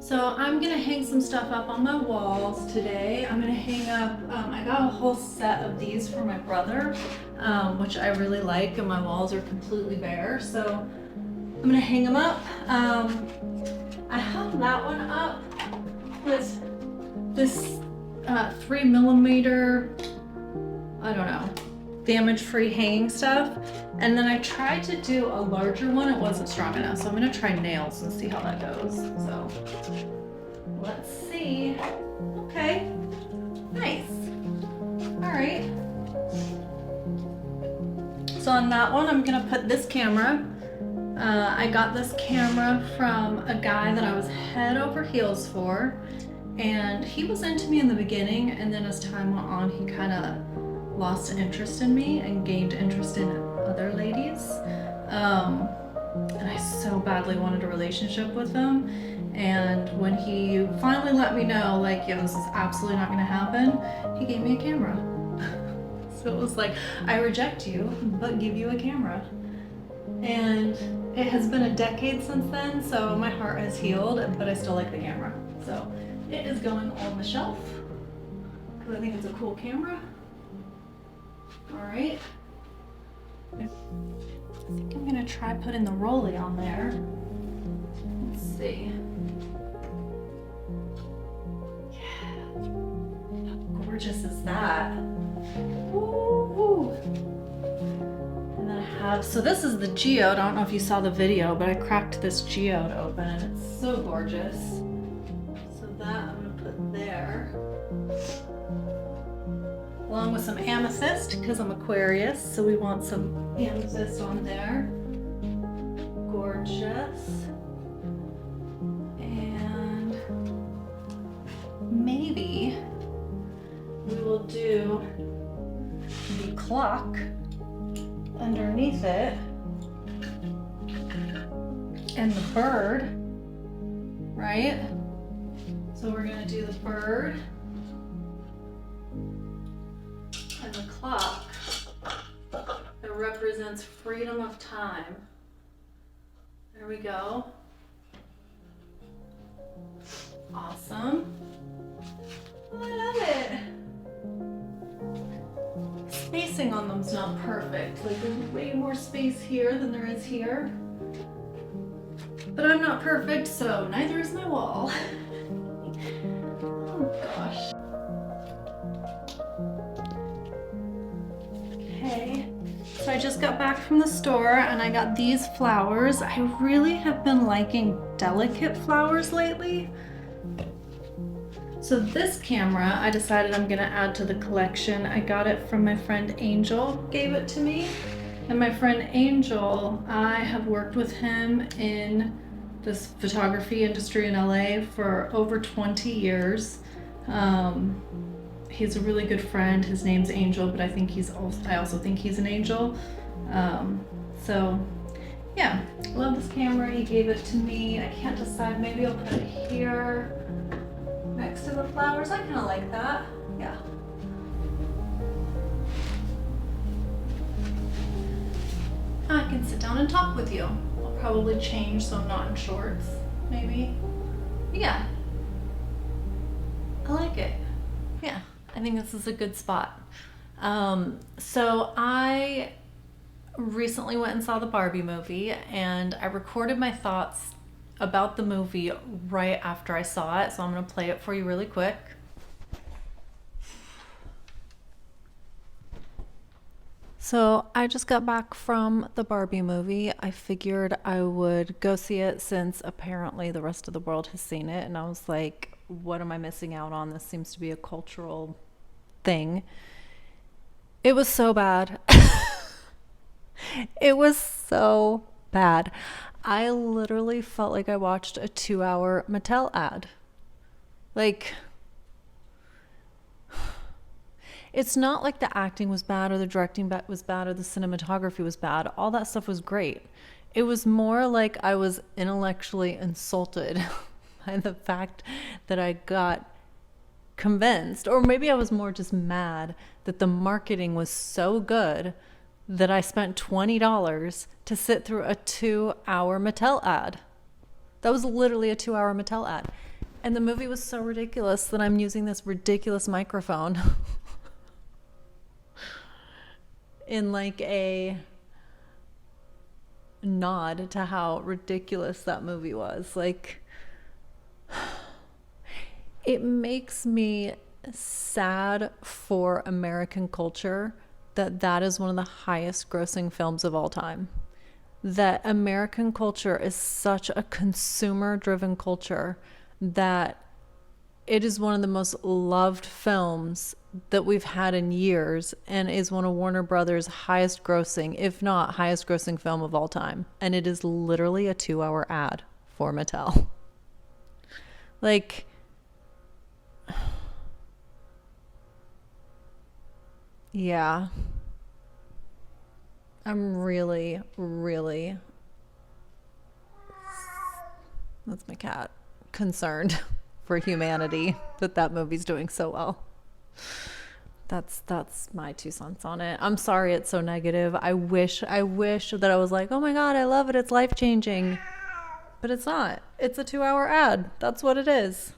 So I'm gonna hang some stuff up on my walls today. I'm gonna hang up, I got a whole set of these for my brother, which I really like, and my walls are completely bare. So I'm gonna hang them up. I hung that one up with this 3mm, I don't know, damage-free hanging stuff. And then I tried to do a larger one, it wasn't strong enough. So I'm gonna try nails and see how that goes. So let's see. Okay, nice. All right. So on that one, I'm gonna put this camera. I got this camera from a guy that I was head over heels for. And he was into me in the beginning, and then as time went on, he kind of lost interest in me and gained interest in other ladies. And I so badly wanted a relationship with him. And when he finally let me know, like, yo, this is absolutely not gonna happen, he gave me a camera. So it was like, I reject you, but give you a camera. And it has been a decade since then, so my heart has healed, but I still like the camera. So it is going on the shelf, because I think it's a cool camera. All right. I think I'm gonna try putting the rollie on there. Let's see. Yeah. How gorgeous is that? Woo-hoo. And then I have, so this is the geode. I don't know if you saw the video, but I cracked this geode open and it's so gorgeous. So that I'm gonna put there. Along with some amethyst, because I'm Aquarius, so we want some amethyst on there. Gorgeous. And maybe we will do the clock underneath it and the bird, right? So we're gonna do the bird and the clock that represents freedom of time. There we go. Awesome. I love it. Spacing on them's not perfect. Like, there's way more space here than there is here. But I'm not perfect, so neither is my wall. Oh gosh. Okay, so I just got back from the store and I got these flowers. I really have been liking delicate flowers lately. So this camera, I decided I'm gonna add to the collection. I got it from my friend Angel, gave it to me. And my friend Angel, I have worked with him in this photography industry in LA for over 20 years. He's a really good friend. His name's Angel, but I also think he's an angel. So yeah, love this camera. He gave it to me. I can't decide, maybe I'll put it here next to the flowers. I kind of like that. Yeah. I can sit down and talk with you. I'll probably change so I'm not in shorts, maybe. Yeah. I like it. Yeah, I think this is a good spot. So I recently went and saw the Barbie movie, and I recorded my thoughts about the movie right after I saw it, so I'm gonna play it for you really quick. So I just got back from the Barbie movie. I figured I would go see it since apparently the rest of the world has seen it, and I was like, what am I missing out on? This seems to be a cultural thing. It was so bad. It was so bad. I literally felt like I watched a 2-hour Mattel ad. Like, it's not like the acting was bad or the directing was bad or the cinematography was bad. All that stuff was great. It was more like I was intellectually insulted by the fact that I got convinced, or maybe I was more just mad that the marketing was so good that I spent $20 to sit through a 2-hour Mattel ad. That was literally a 2-hour Mattel ad. And the movie was so ridiculous that I'm using this ridiculous microphone in like a nod to how ridiculous that movie was. Like, it makes me sad for American culture that that is one of the highest grossing films of all time. That American culture is such a consumer driven culture that it is one of the most loved films that we've had in years, and is one of Warner Brothers' highest grossing, if not highest grossing film of all time. And it is literally a 2-hour ad for Mattel. Like, yeah. I'm really, really, that's my cat, concerned for humanity that movie's doing so well. That's my 2 cents on it. I'm sorry it's so negative. I wish that I was like, oh my God, I love it, it's life-changing. But it's not. It's a 2-hour ad. That's what it is.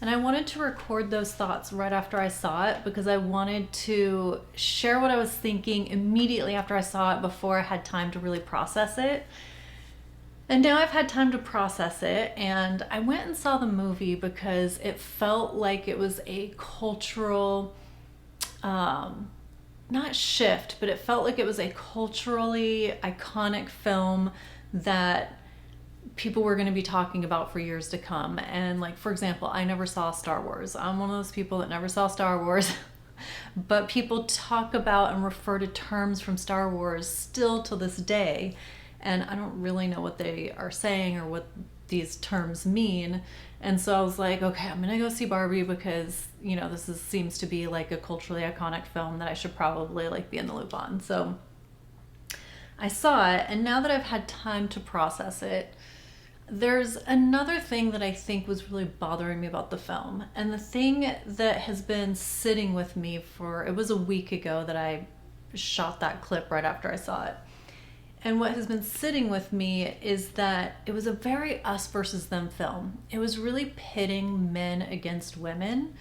And I wanted to record those thoughts right after I saw it, because I wanted to share what I was thinking immediately after I saw it before I had time to really process it. And now I've had time to process it, and I went and saw the movie because it felt like it was a cultural, not shift, but it felt like it was a culturally iconic film that people were going to be talking about for years to come. And like, for example, I never saw Star Wars. I'm one of those people that never saw Star Wars. But people talk about and refer to terms from Star Wars still to this day. And I don't really know what they are saying or what these terms mean. And so I was like, okay, I'm gonna go see Barbie because, you know, seems to be like a culturally iconic film that I should probably like be in the loop on. So I saw it, and now that I've had time to process it, there's another thing that I think was really bothering me about the film. And the thing that has been sitting with me it was a week ago that I shot that clip right after I saw it. And what has been sitting with me is that it was a very us versus them film. It was really pitting men against women,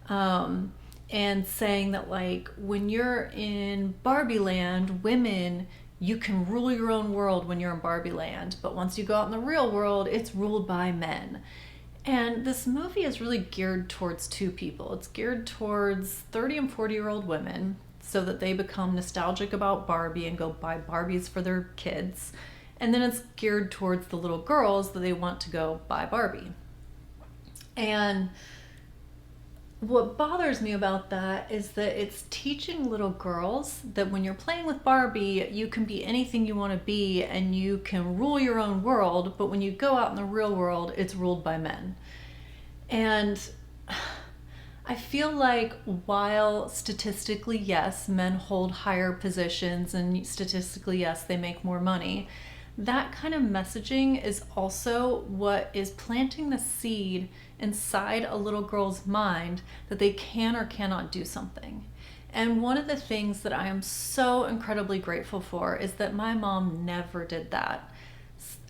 and saying that, like, when you're in Barbie land, women, you can rule your own world when you're in Barbie land. But once you go out in the real world, it's ruled by men. And this movie is really geared towards 2 people. It's geared towards 30 and 40-year-old women, so that they become nostalgic about Barbie and go buy Barbies for their kids. And then it's geared towards the little girls that they want to go buy Barbie. And what bothers me about that is that it's teaching little girls that when you're playing with Barbie, you can be anything you want to be and you can rule your own world, but when you go out in the real world, it's ruled by men. And I feel like while statistically, yes, men hold higher positions and statistically, yes, they make more money, that kind of messaging is also what is planting the seed inside a little girl's mind that they can or cannot do something. And one of the things that I am so incredibly grateful for is that my mom never did that.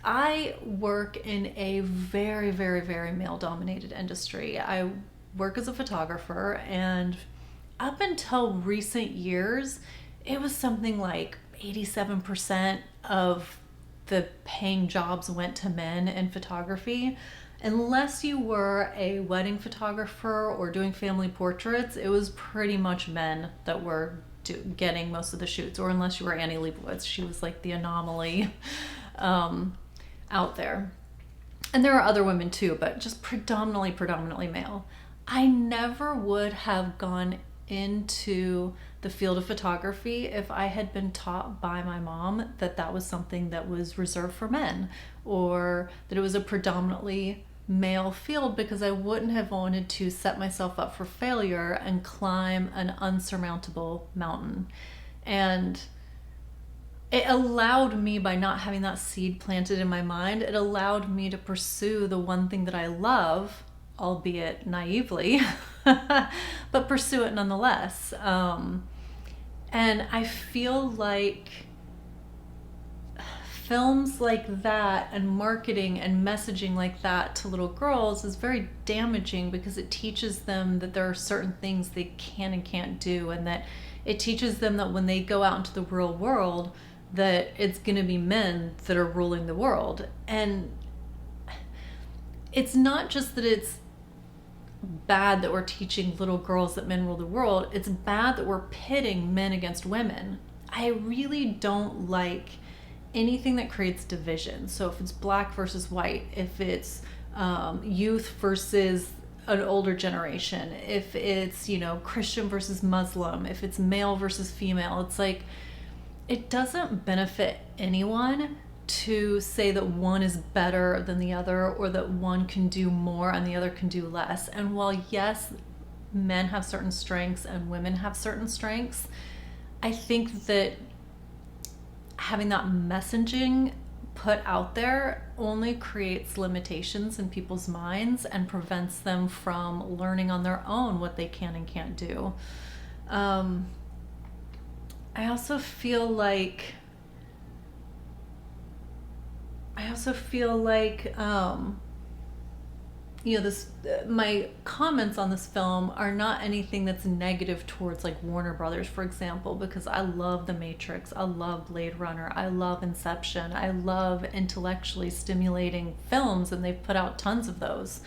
I work in a very, very, very male-dominated industry. I work as a photographer, and up until recent years, it was something like 87% of the paying jobs went to men in photography. Unless you were a wedding photographer or doing family portraits, it was pretty much men that were getting most of the shoots, or unless you were Annie Leibovitz. She was like the anomaly out there. And there are other women too, but just predominantly male. I never would have gone into the field of photography if I had been taught by my mom that that was something that was reserved for men, or that it was a predominantly male field, because I wouldn't have wanted to set myself up for failure and climb an unsurmountable mountain. And it allowed me, by not having that seed planted in my mind, it allowed me to pursue the one thing that I love, albeit naively, but pursue it nonetheless. And I feel like films like that and marketing and messaging like that to little girls is very damaging, because it teaches them that there are certain things they can and can't do, and that it teaches them that when they go out into the real world, that it's going to be men that are ruling the world. And it's not just that it's bad that we're teaching little girls that men rule the world, it's bad that we're pitting men against women. I really don't like anything that creates division. So if it's black versus white, if it's youth versus an older generation, if it's, you know, Christian versus Muslim, if it's male versus female, it's like, it doesn't benefit anyone to say that one is better than the other, or that one can do more and the other can do less. And while yes, men have certain strengths and women have certain strengths, I think that having that messaging put out there only creates limitations in people's minds and prevents them from learning on their own what they can and can't do. I also feel like you know, this my comments on this film are not anything that's negative towards like Warner Brothers, for example, because I love The Matrix, I love Blade Runner, I love Inception, I love intellectually stimulating films, and they've put out tons of those.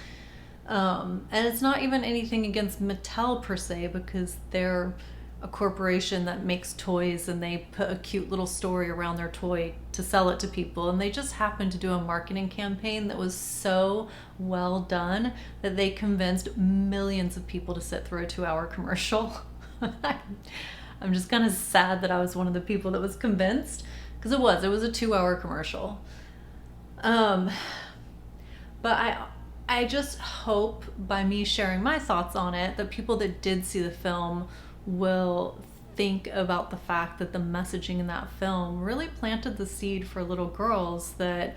And it's not even anything against Mattel per se, because they're a corporation that makes toys and they put a cute little story around their toy to sell it to people, and they just happened to do a marketing campaign that was so well done that they convinced millions of people to sit through a 2-hour commercial. I'm just kind of sad that I was one of the people that was convinced, because it was a 2-hour commercial. But I just hope by me sharing my thoughts on it that people that did see the film will think about the fact that the messaging in that film really planted the seed for little girls that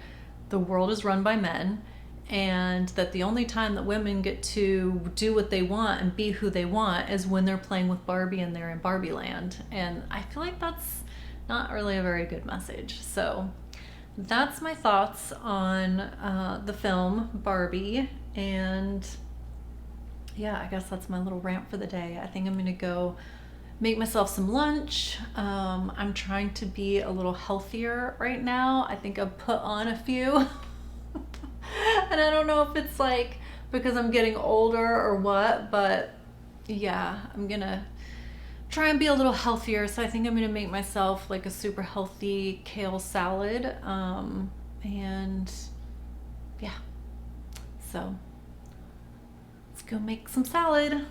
the world is run by men, and that the only time that women get to do what they want and be who they want is when they're playing with Barbie and they're in Barbie land. And I feel like that's not really a very good message. So that's my thoughts on the film Barbie. And yeah, I guess that's my little rant for the day. I think I'm gonna go make myself some lunch. I'm trying to be a little healthier right now. I think I've put on a few. And I don't know if it's like because I'm getting older or what, but yeah, I'm gonna try and be a little healthier. So I think I'm gonna make myself like a super healthy kale salad. And yeah, so let's go make some salad.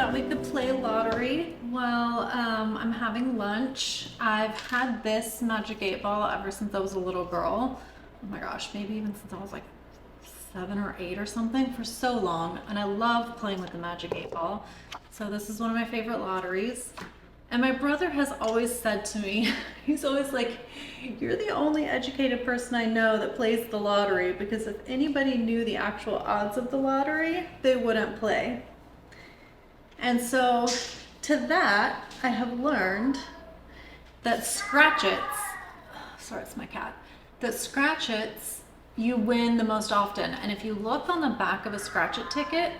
thought we could play lottery while I'm having lunch. I've had this Magic 8 Ball ever since I was a little girl. Oh my gosh, maybe even since I was like 7 or 8 or something, for so long. And I love playing with the Magic 8 Ball. So this is one of my favorite lotteries. And my brother has always said to me, he's always like, you're the only educated person I know that plays the lottery, because if anybody knew the actual odds of the lottery, they wouldn't play. And so to that, I have learned that scratch-its, sorry, it's my cat, that scratch-its, you win the most often. And if you look on the back of a scratch-it ticket,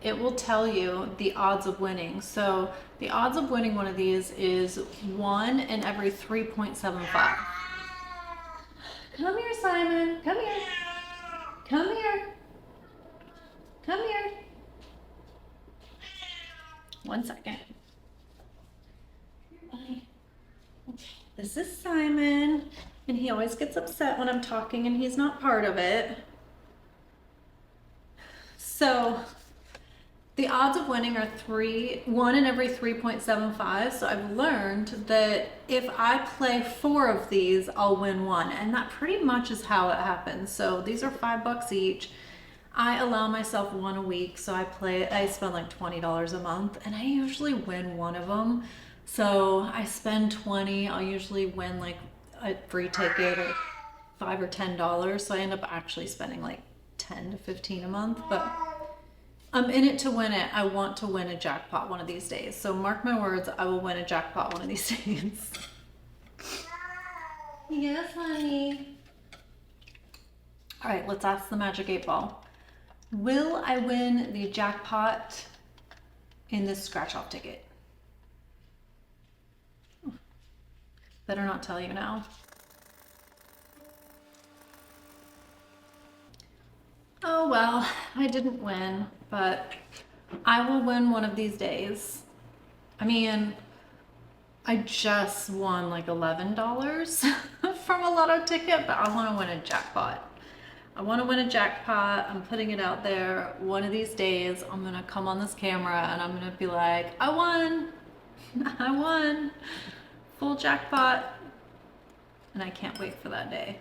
it will tell you the odds of winning. So the odds of winning one of these is 1 in every 3.75. Come here, Simon. Come here. Come here. Come here. 1 second. This is Simon, and he always gets upset when I'm talking and he's not part of it. So the odds of winning are 1 in every 3.75. So I've learned that if I play 4 of these, I'll win 1. And that pretty much is how it happens. So these are $5 each. I allow myself 1 a week. So I spend like $20 a month, and I usually win 1 of them. So I spend 20, I'll usually win like a free ticket or $5 or $10. So I end up actually spending like 10 to 15 a month, but I'm in it to win it. I want to win a jackpot one of these days. So mark my words, I will win a jackpot one of these days. Yes, honey. All right, let's ask the Magic 8 Ball. Will I win the jackpot in this scratch-off ticket? Better not tell you now. Oh well, I didn't win, but I will win one of these days. I mean, I just won like $11 from a lotto ticket, but I want to win a jackpot. I want to win a jackpot. I'm putting it out there. One of these days, I'm going to come on this camera and I'm going to be like, I won. I won. Full jackpot. And I can't wait for that day.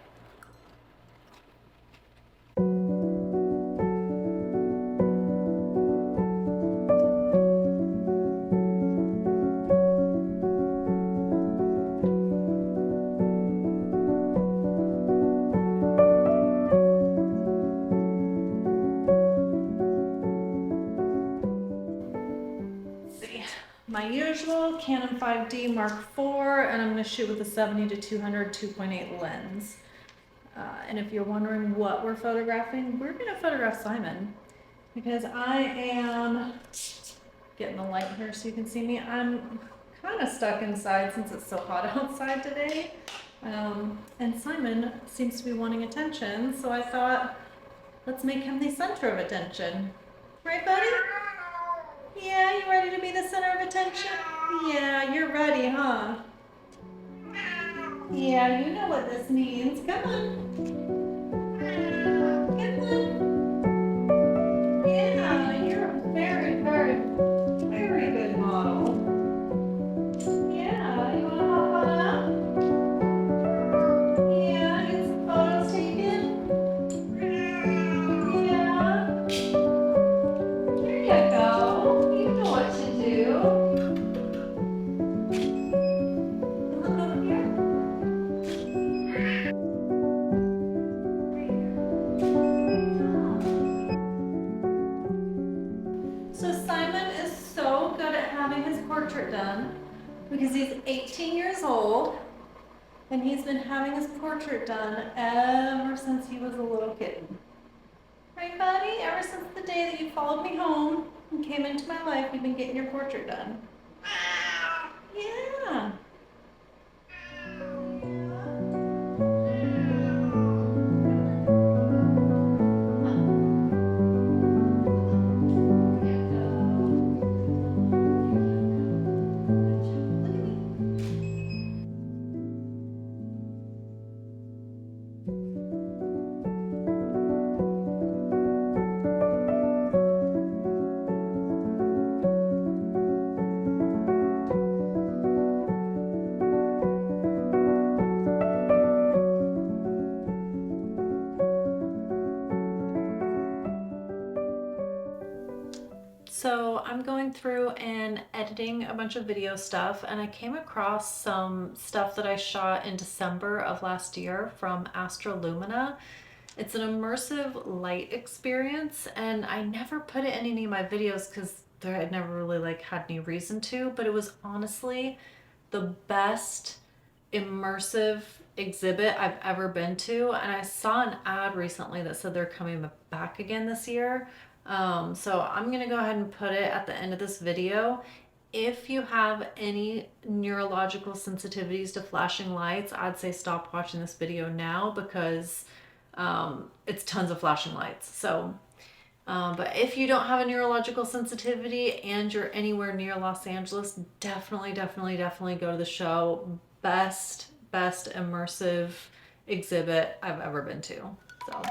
My usual Canon 5D Mark IV, and I'm going to shoot with a 70 to 200 2.8 lens. And if you're wondering what we're photographing, we're going to photograph Simon, because I am getting the light here so you can see me. I'm kind of stuck inside since it's so hot outside today, and Simon seems to be wanting attention, so I thought, let's make him the center of attention. Right, buddy? Yeah, you ready to be the center of attention? Yeah, you're ready, huh? Yeah, you know what this means. Come on. Come on. Yeah, you're a very, very, very good model. Yeah, you want to hop on up? Yeah, get some photos taken? Yeah. There you go. You know what to do. Look over here. So Simon is so good at having his portrait done because he's 18 years old and he's been having his portrait done ever since he was a little kitten. Right, buddy? Ever since the day that you followed me home and came into my life, you've been getting your portrait done. Yeah. So I'm going through and editing a bunch of video stuff, and I came across some stuff that I shot in December of last year from Astra Lumina. It's an immersive light experience, and I never put it in any of my videos because I never really had any reason to, but it was honestly the best immersive exhibit I've ever been to. And I saw an ad recently that said they're coming back again this year. So I'm gonna go ahead and put it at the end of this video. If you have any neurological sensitivities to flashing lights, I'd say stop watching this video now because it's tons of flashing lights. So, but if you don't have a neurological sensitivity and you're anywhere near Los Angeles, definitely go to the show. Best immersive exhibit I've ever been to. So.